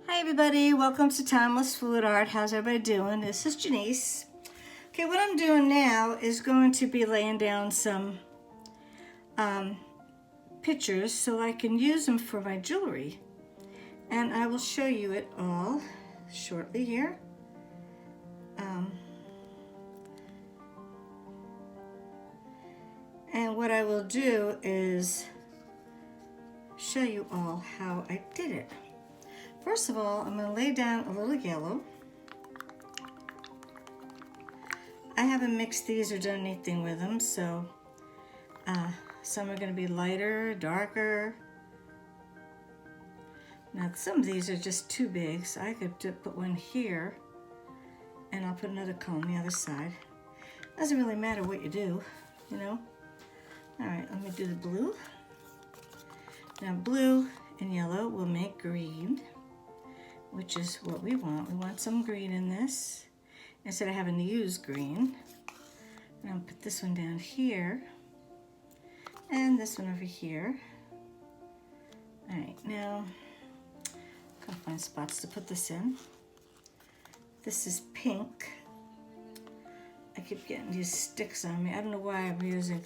Hi everybody, welcome to Timeless Fluidart. How's everybody doing? This is Jenise. Okay, what I'm doing now is going to be laying down some pictures so I can use them for my jewelry. And I will show you it all shortly here. And what I will do is show you all how I did it. First of all, I'm going to lay down a little yellow. I haven't mixed these or done anything with them, so some are going to be lighter, darker. Now some of these are just too big, so I could put one here, and I'll put another color on the other side. Doesn't really matter what you do, you know. All right, let me do the blue. Now blue and yellow will make green, which is what we want. We want some green in this instead of having to use green. And I'll put this one down here and this one over here. All right, now I'm gonna find spots to put this in. This is pink. I keep getting these sticks on me. I don't know why I'm using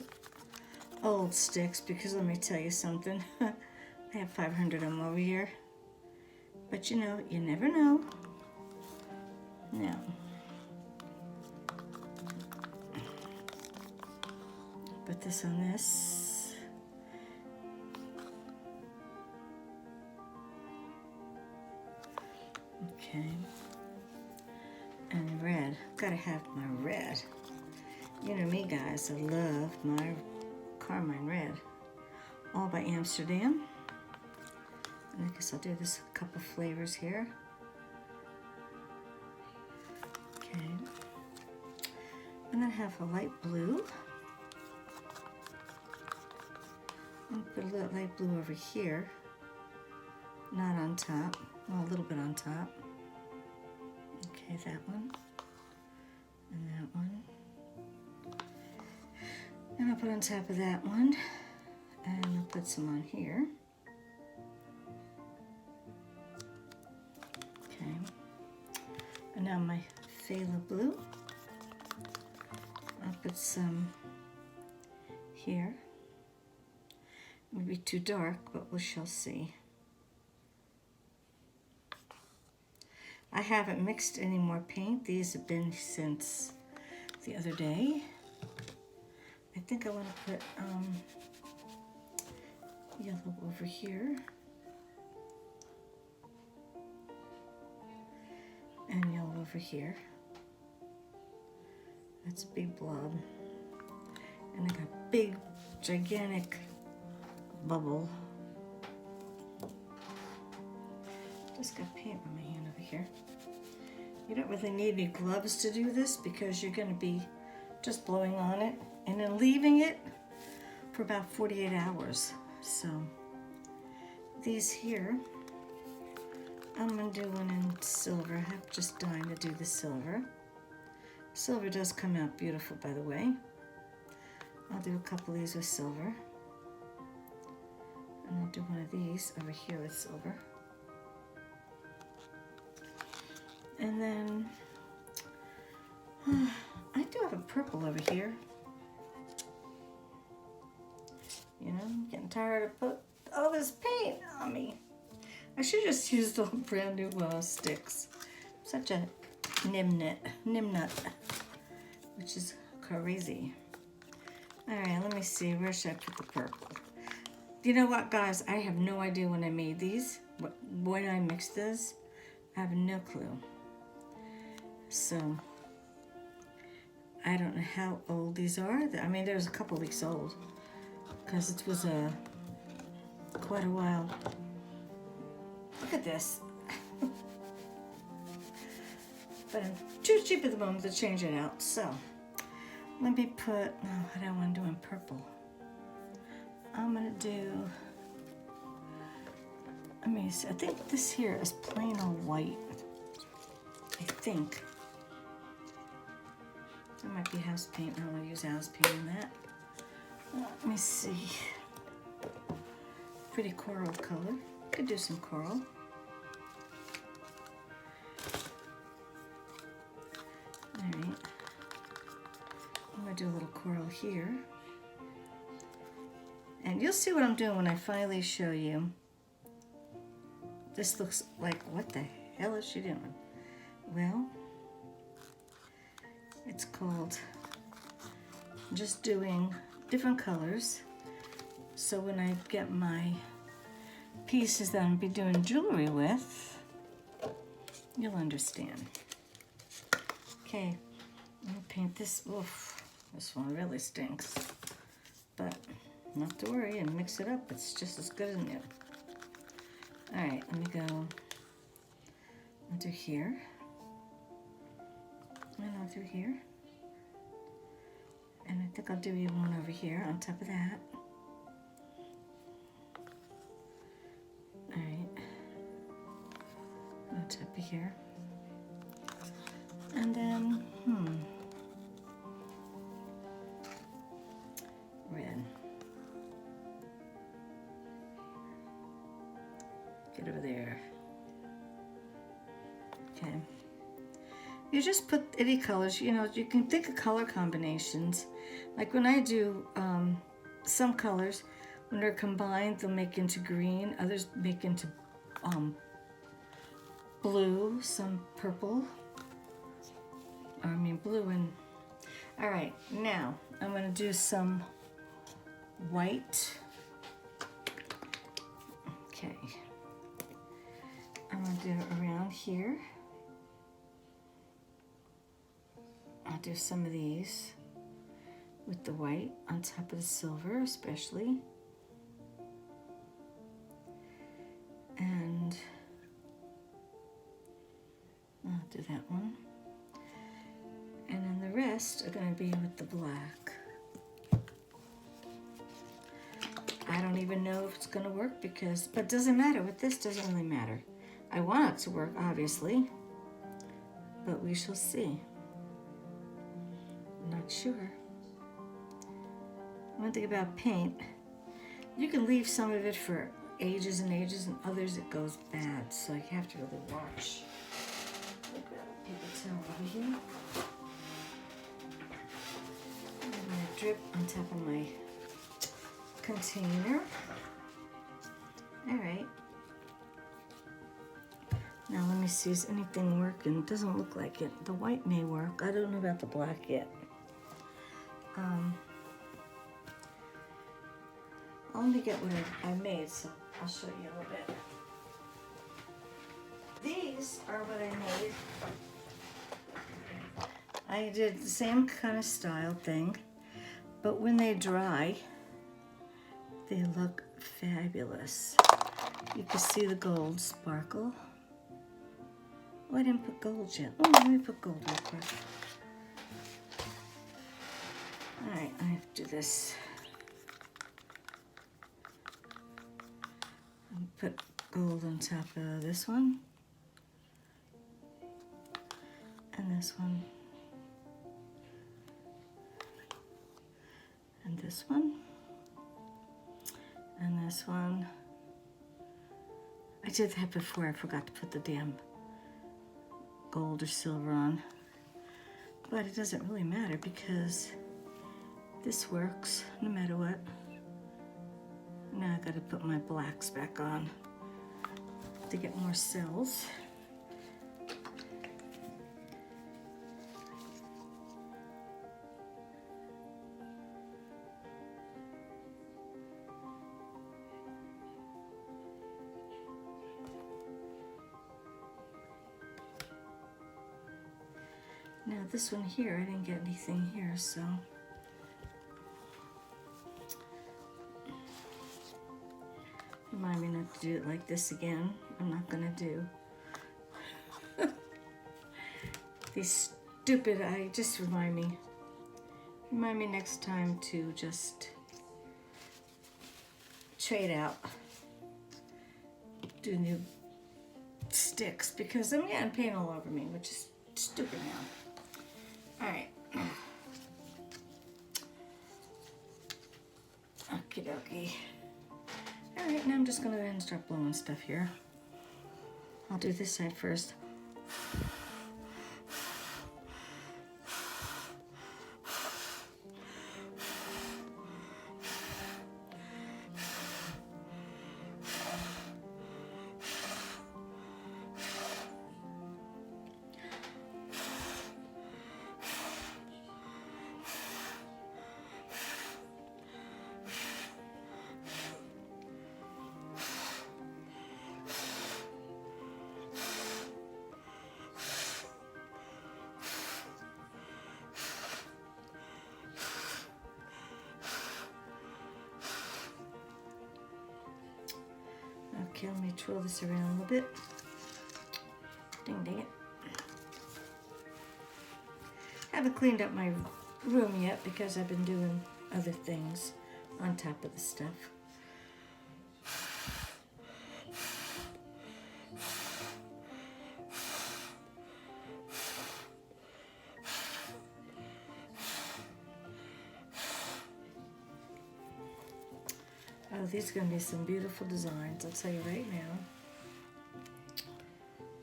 old sticks, because let me tell you something. I have 500 of them over here. But you know, you never know. Now, put this on this. Okay. And red. Gotta have my red. You know me, guys. I love my Carmine red. All by Amsterdam. And I guess I'll do this a couple flavors here. Okay. And then have a light blue. And put a little light blue over here. Not on top. Well, a little bit on top. Okay, that one. And that one. And I'll put on top of that one. And I'll put some on here. Okay. And now my phthalo blue. I'll put some here. It would be too dark, but we shall see. I haven't mixed any more paint. These have been since the other day. I think I want to put yellow over here. And yellow over here. That's a big blob. And I got big, gigantic bubble. Just got paint on my hand over here. You don't really need any gloves to do this because you're going to be just blowing on it and then leaving it for about 48 hours. So these here, I'm going to do one in silver. I'm just dying to do the silver. Silver does come out beautiful, by the way. I'll do a couple of these with silver. And I'll do one of these over here with silver. And then, I do have a purple over here. You know, I'm getting tired of putting all this paint on me. I should just use the brand new sticks. Such a nimnut, which is crazy. All right, let me see, where should I put the purple? You know what, guys? I have no idea when I made these, when I mixed this. I have no clue. So, I don't know how old these are. I mean, there's a couple weeks old, because it was quite a while. Look at this. But I'm too cheap at the moment to change it out. So, let me put, no, I don't want to do in purple. I'm going to do, let me see, I think this here is plain old white. I think. That might be house paint. I want to use house paint in that. Let me see. Pretty coral color. Could do some coral. coral here. And you'll see what I'm doing when I finally show you. This looks like, what the hell is she doing? Well, it's called just doing different colors. So when I get my pieces that I'm gonna be doing jewelry with, you'll understand. Okay, I'm gonna paint this. Oof, this one really stinks. But not to worry, and mix it up. It's just as good as new. All right, let me go. I'll do here. And I'll do here. And I think I'll do even one over here on top of that. All right. On top of here. And then, red. Get over there. Okay. You just put any colors, you know, you can think of color combinations. Like when I do some colors, when they're combined, they'll make into green, others make into blue, some purple. Blue and... All right, now I'm gonna do some white. Okay. I'm gonna do it around here. I'll do some of these with the white on top of the silver, especially. And I'll do that one. And then the rest are going to be with the black. I don't even know if it's going to work but it doesn't matter. With this, doesn't really matter. I want it to work, obviously, but we shall see. I'm not sure. One thing about paint, you can leave some of it for ages and ages, and others it goes bad, so you have to really watch. I've got a paper towel over here. I'm going to drip on top of my container. All right. Now let me see, is anything working? It doesn't look like it. The white may work. I don't know about the black yet. I'll only get what I made, so I'll show you a little bit. These are what I made. I did the same kind of style thing, but when they dry, they look fabulous. You can see the gold sparkle. Oh, I didn't put gold yet. Oh, let me put gold real quick. All right, I have to do this. I'll put gold on top of this one. And this one. And this one. And this one. I did that before. I forgot to put the damn gold or silver on. But it doesn't really matter because this works no matter what. Now I gotta put my blacks back on to get more cells. Now this one here, I didn't get anything here, so remind me not to do it like this again. I'm not gonna do these stupid, just remind me next time to just trade out, do new sticks, because I'm getting paint all over me, which is stupid now. All right. Okie dokie. All right, now I'm just gonna go ahead and start blowing stuff here. I'll do this side first. Okay, let me twirl this around a little bit. Ding, dang it. Haven't cleaned up my room yet because I've been doing other things on top of the stuff. Oh, these are going to be some beautiful designs, I'll tell you right now.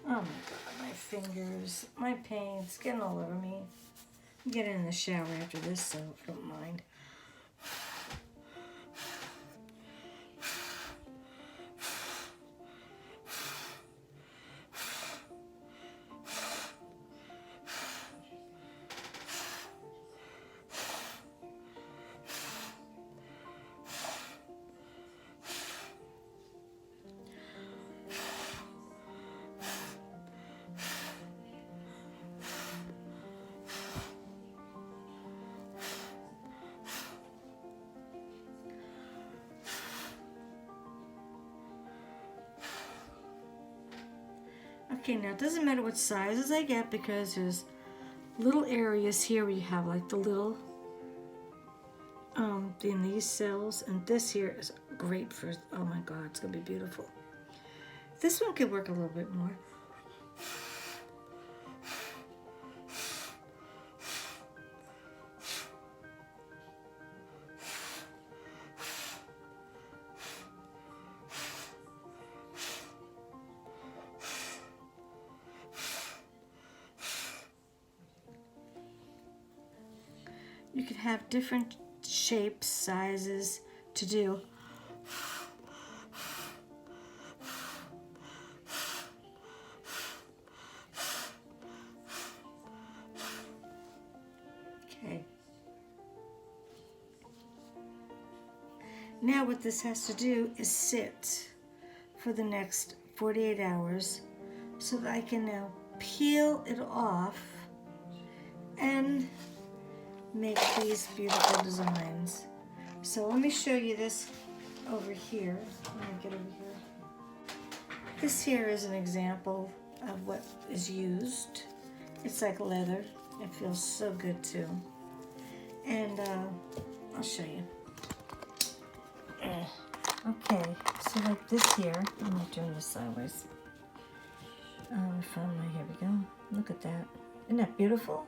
Oh my God, my fingers, my paint's getting all over me. I'm getting in the shower after this, so I don't mind. Okay, now it doesn't matter what sizes I get because there's little areas here where you have like the little, in these cells, and this here is great for, oh my God, it's gonna be beautiful. This one could work a little bit more. You could have different shapes, sizes to do. Okay. Now what this has to do is sit for the next 48 hours so that I can now peel it off and make these beautiful designs. So let me show you this over here. Let me get over here. This here is an example of what is used. It's like leather. It feels so good too. And I'll show you. Okay, so like this here, I'm doing this sideways. Finally, here we go. Look at that. Isn't that beautiful?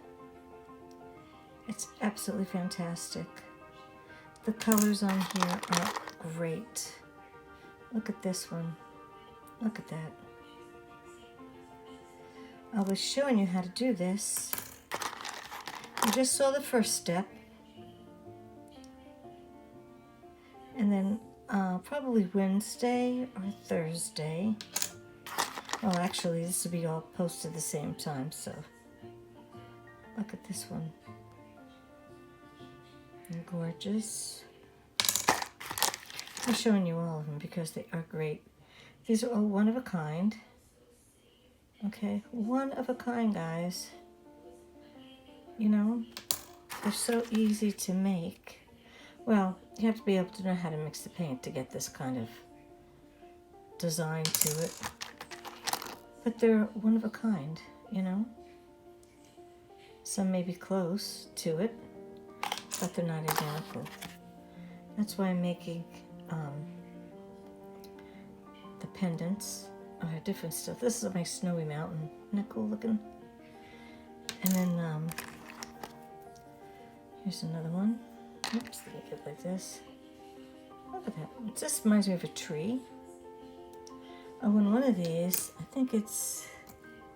It's absolutely fantastic. The colors on here are great. Look at this one. Look at that. I was showing you how to do this. You just saw the first step. And then probably Wednesday or Thursday. Well, actually, this will be all posted at the same time, so look at this one. Gorgeous. I'm showing you all of them because they are great. These are all one of a kind. Okay, one of a kind, guys. You know, they're so easy to make. Well, you have to be able to know how to mix the paint to get this kind of design to it. But they're one of a kind, you know. Some may be close to it, but they're not identical. That's why I'm making the pendants. I have different stuff. This is my snowy mountain. Isn't that cool looking? And then here's another one. Oops, let me get it like this. Look at that. It just reminds me of a tree. Oh, and one of these, I think it's,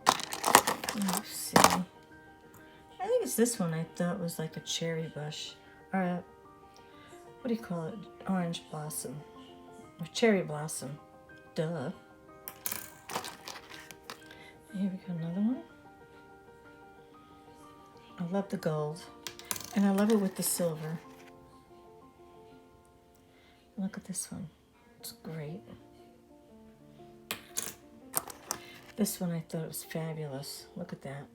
let's see. I think it's this one I thought was like a cherry bush. Or a, what do you call it? Orange blossom. Or cherry blossom. Duh. Here we go, another one. I love the gold. And I love it with the silver. Look at this one. It's great. This one I thought was fabulous. Look at that.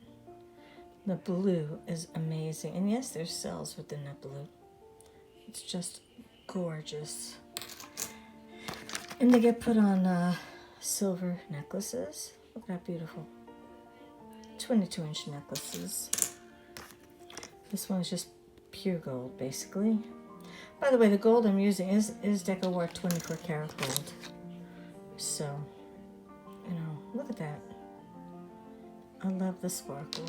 The blue is amazing. And yes, there's cells within that blue. It's just gorgeous. And they get put on silver necklaces. Look at that beautiful. 22-inch necklaces. This one's just pure gold, basically. By the way, the gold I'm using is DecoWart 24 karat gold. So, you know, look at that. I love the sparkle.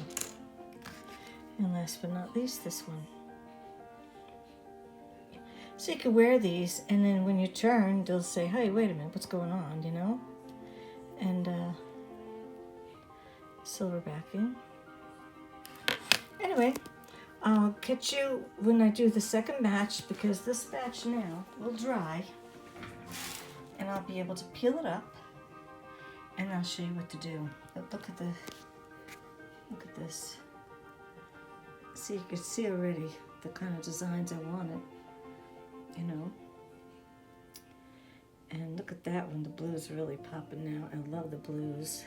And last but not least, this one. So you can wear these, and then when you turn, they'll say, hey, wait a minute, what's going on, you know? And silver backing. Anyway, I'll catch you when I do the second batch, because this batch now will dry, and I'll be able to peel it up, and I'll show you what to do. But look at this. See, you can see already the kind of designs I wanted, you know. And look at that one, the blue is really popping now. I love the blues.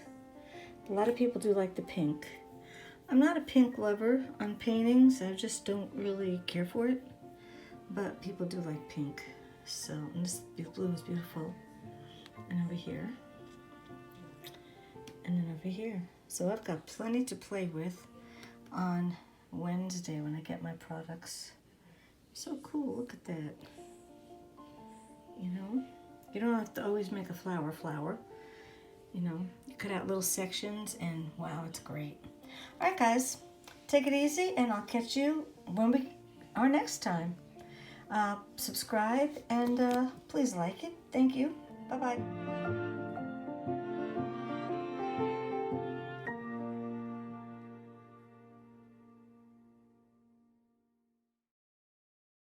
A lot of people do like the pink. I'm not a pink lover on paintings. I just don't really care for it. But people do like pink. So, and this blue is beautiful. And over here. And then over here. So I've got plenty to play with on Wednesday when I get my products. So cool, look at that. You know, you don't have to always make a flower. You know, you cut out little sections and wow, it's great. All right, guys, take it easy, and I'll catch you when our next time. Subscribe and please like it. Thank you. Bye-bye.